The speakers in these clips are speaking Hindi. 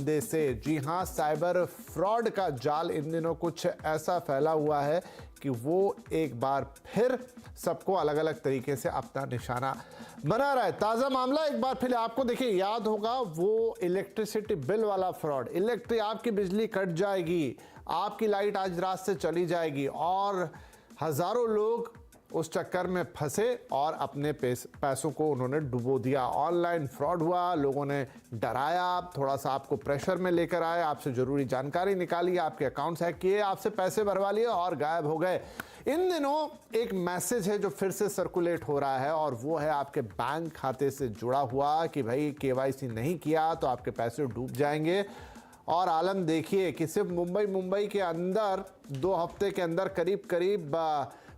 फंदे से। जी हां, साइबर फ्रॉड का जाल इन दिनों कुछ ऐसा फैला हुआ है कि वो एक बार फिर सबको अलग अलग तरीके से अपना निशाना बना रहा है। ताज़ा मामला एक बार फिर आपको देखिए याद होगा, वो इलेक्ट्रिसिटी बिल वाला फ्रॉड। आपकी बिजली कट जाएगी, आपकी लाइट आज रात से चली जाएगी और हजारों लोग उस चक्कर में फंसे और अपने पैसों को उन्होंने डुबो दिया। ऑनलाइन फ्रॉड हुआ, लोगों ने डराया, थोड़ा सा आपको प्रेशर में लेकर आए, आपसे ज़रूरी जानकारी निकाली, आपके अकाउंट्स हैक किए, आपसे पैसे भरवा लिए और गायब हो गए। इन दिनों एक मैसेज है जो फिर से सर्कुलेट हो रहा है और वो है आपके बैंक खाते से जुड़ा हुआ कि भाई केवाईसी नहीं किया तो आपके पैसे डूब जाएंगे। और आलम देखिए कि सिर्फ मुंबई के अंदर 2 हफ्ते के अंदर करीब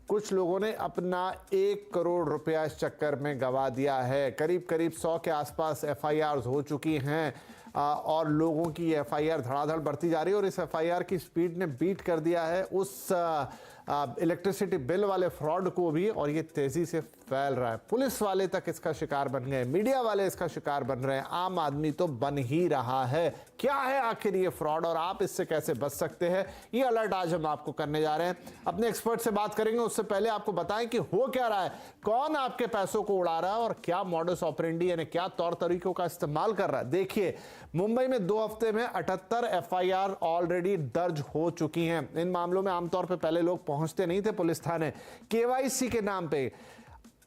कुछ लोगों ने अपना 1 करोड़ रुपया इस चक्कर में गंवा दिया है। करीब 100 के आसपास FIRs हो चुकी हैं और लोगों की FIR धड़ाधड़ बढ़ती जा रही है और इस FIR की स्पीड ने बीट कर दिया है उस इलेक्ट्रिसिटी बिल वाले फ्रॉड को भी, और ये तेजी से फैल रहा है। पुलिस वाले तक इसका शिकार बन गए, मीडिया वाले इसका शिकार बन रहे हैं, आम आदमी तो बन ही रहा है। क्या है आखिर ये फ्रॉड और आप इससे कैसे बच सकते हैं, ये अलर्ट आज हम आपको करने जा रहे हैं। अपने एक्सपर्ट से बात करेंगे, उससे पहले आपको बताएं कि हो क्या रहा है, कौन आपके पैसों को उड़ा रहा है और क्या मॉडस ऑपरेंडी यानी क्या तौर तरीकों का इस्तेमाल कर रहा है। देखिए, मुंबई में 2 हफ्ते में 78 FIR ऑलरेडी दर्ज हो चुकी हैं। इन मामलों में आमतौर पर पहले लोग पहुंचते नहीं थे पुलिस थाने। केवाईसी के नाम पे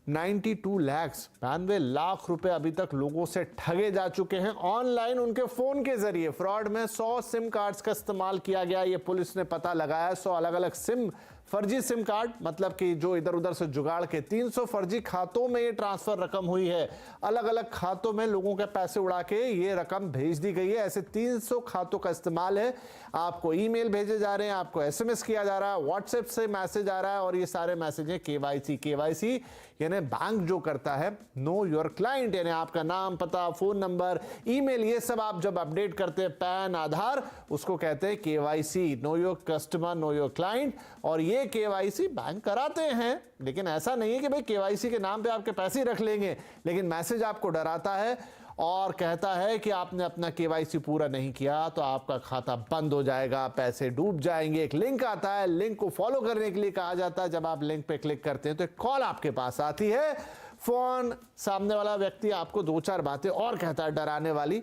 92 लाख रुपए अभी तक लोगों से ठगे जा चुके हैं ऑनलाइन उनके फोन के जरिए। फ्रॉड में 100 सिम कार्ड्स का इस्तेमाल किया गया, ये पुलिस ने पता लगाया। 100 अलग अलग फर्जी सिम कार्ड, मतलब कि जो इधर उधर से जुगाड़ के 300 फर्जी खातों में ये ट्रांसफर रकम हुई है। अलग अलग खातों में लोगों के पैसे उड़ा के ये रकम भेज दी गई है। ऐसे 300 खातों का इस्तेमाल है। आपको ईमेल भेजे जा रहे हैं, आपको SMS किया जा रहा है, व्हाट्सएप से मैसेज आ रहा है और ये सारे मैसेज है केवाईसी यानी बैंक जो करता है नो योर क्लाइंट, यानी आपका नाम, पता, फोन नंबर, ईमेल, ये सब आप जब अपडेट करते हैं, पैन, आधार, उसको कहते हैं KYC, know your customer, know your client. और ये केवाईसी बैंक कराते हैं, लेकिन ऐसा नहीं है कि भाई केवाईसी के नाम पे आपके पैसे रख लेंगे, लेकिन मैसेज आपको डराता है और कहता है कि आपने अपना केवाईसी पूरा नहीं किया तो आपका खाता बंद हो जाएगा, पैसे डूब जाएंगे। एक लिंक आता है, लिंक को फॉलो करने के लिए कहा जाता है। जब आप लिंक पे क्लिक करते हैं तो एक कॉल आपके पास आती है, फोन सामने वाला व्यक्ति आपको 2-4 बातें और कहता है डराने वाली,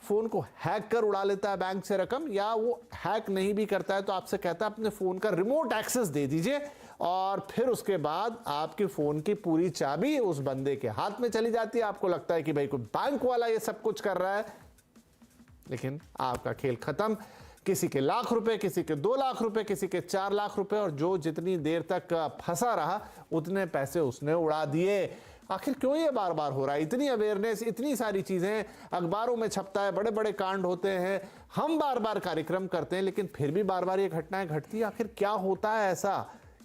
फोन को हैक कर उड़ा लेता है बैंक से रकम, या वो हैक नहीं भी करता है तो आपसे कहता है अपने फोन का रिमोट एक्सेस दे दीजिए और फिर उसके बाद आपके फोन की पूरी चाबी उस बंदे के हाथ में चली जाती है। आपको लगता है कि भाई कोई बैंक वाला ये सब कुछ कर रहा है, लेकिन आपका खेल खत्म। किसी के लाख रुपए, किसी के 2 लाख रुपए, किसी के 4 लाख रुपए, और जो जितनी देर तक फंसा रहा उतने पैसे उसने उड़ा दिए। आखिर क्यों ये बार बार हो रहा है? इतनी अवेयरनेस, इतनी सारी चीजें अखबारों में छपता है, बड़े बड़े कांड होते हैं, हम बार बार कार्यक्रम करते हैं, लेकिन फिर भी बार बार ये घटनाएं घटती है। आखिर क्या होता है ऐसा?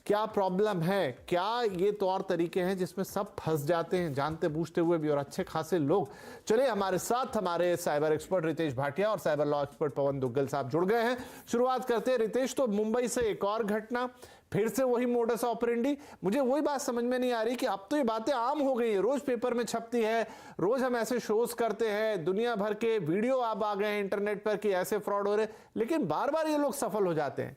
क्या प्रॉब्लम है? क्या ये तौर तरीके हैं जिसमें सब फंस जाते हैं जानते बूझते हुए भी, और अच्छे खासे लोग? चलिए, हमारे साथ हमारे साइबर एक्सपर्ट रितेश भाटिया और साइबर लॉ एक्सपर्ट पवन दुग्गल साहब जुड़ गए हैं। शुरुआत करते हैं। रितेश, तो मुंबई से एक और घटना, फिर से वही मोडस ऑपरेंडी। मुझे वही बात समझ में नहीं आ रही कि अब तो ये बातें आम हो गई है, रोज पेपर में छपती है, रोज हम ऐसे शोज करते हैं, दुनिया भर के वीडियो अब आ गए हैं इंटरनेट पर कि ऐसे फ्रॉड हो रहे, लेकिन बार बार ये लोग सफल हो जाते हैं।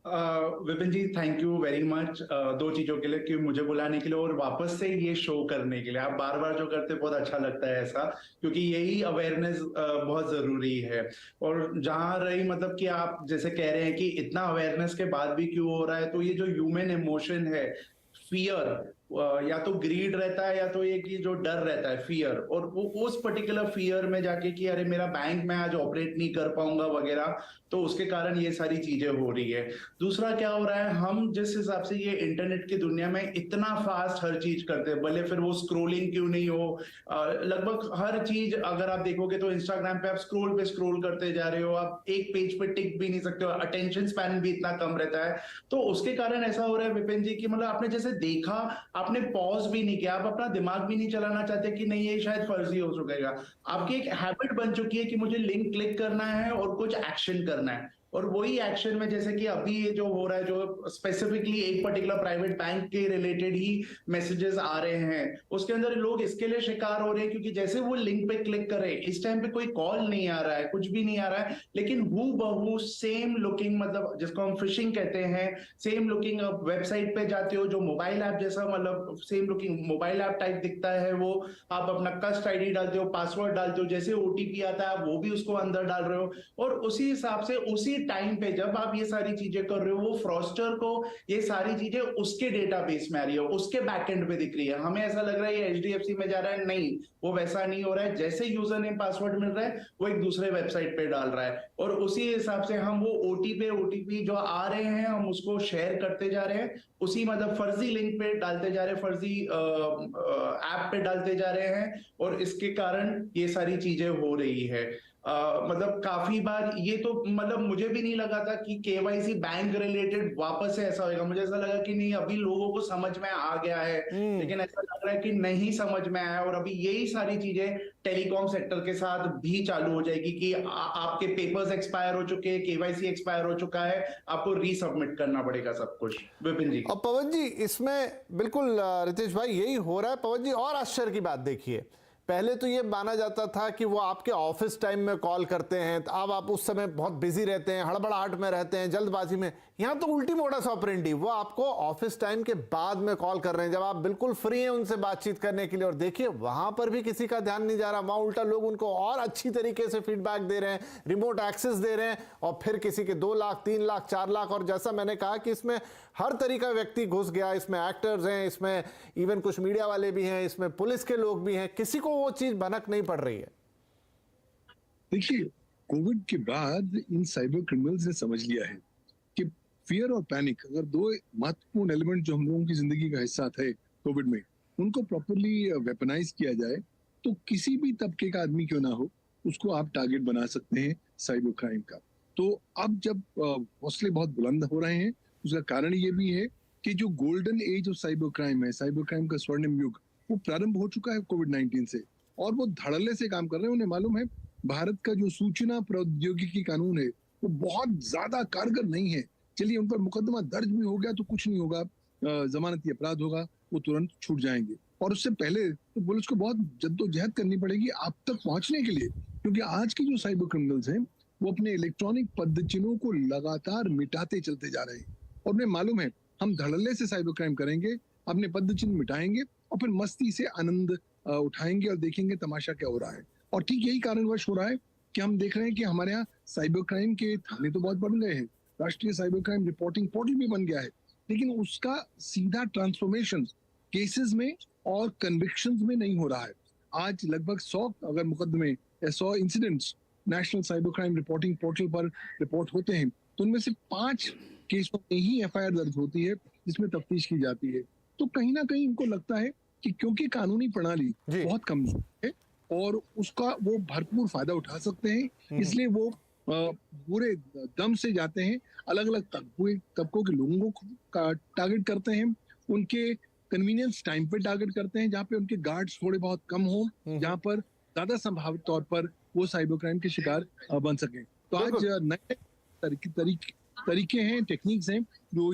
विपिन जी, थैंक यू वेरी मच 2 चीजों के लिए, कि मुझे बुलाने के लिए और वापस से ये शो करने के लिए। आप बार बार जो करते हैं बहुत अच्छा लगता है ऐसा, क्योंकि यही अवेयरनेस बहुत जरूरी है। और जहां रही मतलब कि आप जैसे कह रहे हैं कि इतना अवेयरनेस के बाद भी क्यों हो रहा है, तो ये जो ह्यूमन इमोशन है, फियर, या तो ग्रीड रहता है या तो ये कि जो डर रहता है, फियर, और वो उस पर्टिकुलर फियर में जाके कि अरे मेरा बैंक में आज ऑपरेट नहीं कर पाऊंगा वगैरह, तो उसके कारण ये सारी चीजें हो रही है। दूसरा क्या हो रहा है, हम जिस हिसाब से ये इंटरनेट की दुनिया में इतना फास्ट हर चीज करते हैं, भले फिर वो स्क्रोलिंग क्यों नहीं हो, लगभग हर चीज अगर आप देखोगे तो इंस्टाग्राम पे आप स्क्रोल करते जा रहे हो, आप एक पेज पे टिक भी नहीं सकते हो, अटेंशन स्पैन भी इतना कम रहता है। तो उसके कारण ऐसा हो रहा है विपिन जी कि मतलब आपने जैसे देखा, आपने पॉज भी नहीं किया, आप अपना दिमाग भी नहीं चलाना चाहते कि नहीं ये शायद फर्जी हो चुकेगा। आपकी एक हैबिट बन चुकी है कि मुझे लिंक क्लिक करना है और कुछ एक्शन करना है, और वही एक्शन में जैसे कि अभी ये जो हो रहा है, जो स्पेसिफिकली एक पर्टिकुलर प्राइवेट बैंक के रिलेटेड ही मैसेजेस आ रहे हैं, उसके अंदर लोग इसके लिए शिकार हो रहे हैं क्योंकि जैसे वो लिंक पे क्लिक करे, इस टाइम पे कोई कॉल नहीं आ रहा है, कुछ भी नहीं आ रहा है, लेकिन हू बहू सेम लुकिंग, मतलब जिसको हम फिशिंग कहते हैं, सेम लुकिंग वेबसाइट पे जाते हो, जो मोबाइल ऐप जैसा, मतलब same looking mobile app type दिखता है वो, आप अपना कस्ट आईडी डालते हो, पासवर्ड डालते हो, जैसे ओटीपी आता है वो भी उसको अंदर डाल रहे हो, और उसी हिसाब से उसी टाइम पे जब आप ये सारी चीजें कर रहे हो, वो फ्रॉस्टर को ये सारी चीजें उसके डेटाबेस में आ रही है, उसके बैकएंड पे दिख रही है। हमें ऐसा लग रहा है ये एचडीएफसी में जा रहा है, नहीं, वो वैसा नहीं हो रहा है। जैसे यूजर नेम पासवर्ड मिल रहा है, वो एक दूसरे वेबसाइट पे डाल रहा है, और उसी हिसाब से हम वो ओटीपी जो आ रहे हैं हम उसको शेयर करते जा रहे हैं, उसी मतलब फर्जी लिंक पे डालते जा रहे हैं, फर्जी ऐप पे डालते जा रहे हैं, और इसके कारण ये सारी चीजें हो रही है। मतलब काफी बार ये तो मतलब मुझे भी नहीं लगा था कि केवाईसी बैंक रिलेटेड वापस से ऐसा होगा। मुझे ऐसा लगा कि नहीं, अभी लोगों को समझ में आ गया है, लेकिन ऐसा लग रहा है कि नहीं समझ में आया, और अभी यही सारी चीजें टेलीकॉम सेक्टर के साथ भी चालू हो जाएगी कि आपके पेपर्स एक्सपायर हो चुके हैं, केवाईसी एक्सपायर हो चुका है, आपको रीसबमिट करना पड़ेगा सब कुछ। विपिन जी, और पवन जी, इसमें बिल्कुल रितेश भाई यही हो रहा है। पवन जी, और आश्चर्य की बात देखिए, पहले तो ये माना जाता था कि वो आपके ऑफिस टाइम में कॉल करते हैं, तो अब आप उस समय बहुत बिजी रहते हैं, हड़बड़ाहट में रहते हैं, जल्दबाजी में। यहाँ तो उल्टी मोडस ऑपरेंडी, वो आपको ऑफिस टाइम के बाद में कॉल कर रहे हैं, जब आप बिल्कुल फ्री हैं उनसे बातचीत करने के लिए। और देखिए वहां पर भी किसी का ध्यान नहीं जा रहा, वहां उल्टा लोग उनको और अच्छी तरीके से फीडबैक दे रहे हैं, रिमोट एक्सेस दे रहे हैं, और फिर किसी के 2 लाख 3 लाख 4 लाख। और जैसा मैंने कहा कि इसमें हर तरीका व्यक्ति घुस गया, इसमें एक्टर्स हैं, इसमें इवन कुछ मीडिया वाले भी हैं, इसमें पुलिस के लोग भी हैं, किसी को वो चीज भनक नहीं पड़ रही है। देखिए, कोविड के बाद इन साइबर क्रिमिनल्स ने समझ लिया है कि फियर और पैनिक अगर दो महत्वपूर्ण एलिमेंट जो हम लोगों की जिंदगी का हिस्सा थे कोविड में, उनको प्रॉपरली वेपनाइज किया जाए तो किसी भी तबके का आदमी क्यों ना हो, उसको आप टारगेट बना सकते हैं साइबर क्राइम का। तो अब जब हौसले बहुत बुलंद हो रहे हैं, उसका कारण ये भी है कि जो golden age of cyber crime है, साइबर क्राइम का स्वर्णिम युग, वो प्रारंभ हो चुका है कोविड-19 से, और वो धड़ल्ले से काम कर रहे हैं। उन्हें मालूम है भारत का जो सूचना प्रौद्योगिकी कानून है वो बहुत ज्यादा कारगर नहीं है। चलिए उन पर मुकदमा दर्ज भी हो गया तो कुछ नहीं होगा, जमानती अपराध होगा, वो तुरंत छूट जाएंगे। और उससे पहले तो पुलिस को बहुत जद्दोजहद करनी पड़ेगी आप तक पहुंचने के लिए, क्योंकि आज के जो साइबर क्रिमिनल्स हैं वो अपने इलेक्ट्रॉनिक पदचिन्हों को लगातार मिटाते चलते जा रहे हैं, और उन्हें मालूम है हम धड़ल्ले से साइबर क्राइम करेंगे, अपने पदचिन्ह मिटाएंगे और फिर मस्ती से आनंद उठाएंगे और देखेंगे तमाशा क्या हो रहा है। और ठीक यही कारणवश हो रहा है कि हम देख रहे हैं कि हमारे यहाँ साइबर क्राइम के थाने तो बहुत बढ़ गए हैं, राष्ट्रीय साइबर क्राइम रिपोर्टिंग पोर्टल भी बन गया है, लेकिन उसका सीधा ट्रांसफॉर्मेशन केसेस में और कन्विक्शंस में नहीं हो रहा है। आज लगभग 100 अगर मुकदमे या 100 incidents national cyber crime reporting portal पर रिपोर्ट होते हैं, तो उनमें से 5 केसों में ही एफआईआर दर्ज होती है जिसमें तफ्तीश की जाती है। तो कहीं ना कहीं इनको लगता है कि क्योंकि कानूनी प्रणाली बहुत कमजोर है और उसका वो भरपूर फायदा उठा सकते हैं, इसलिए वो पूरे दम से जाते हैं, अलग अलग तबकों के लोगों को टारगेट करते हैं, उनके कन्वीनियंस टाइम पे टारगेट करते हैं, जहाँ पे उनके गार्ड्स थोड़े बहुत कम हो, जहाँ पर ज्यादा संभावित तौर पर वो साइबर क्राइम के शिकार बन सके। तो आज नए तरीके हैं, टेक्निक्स हैं जो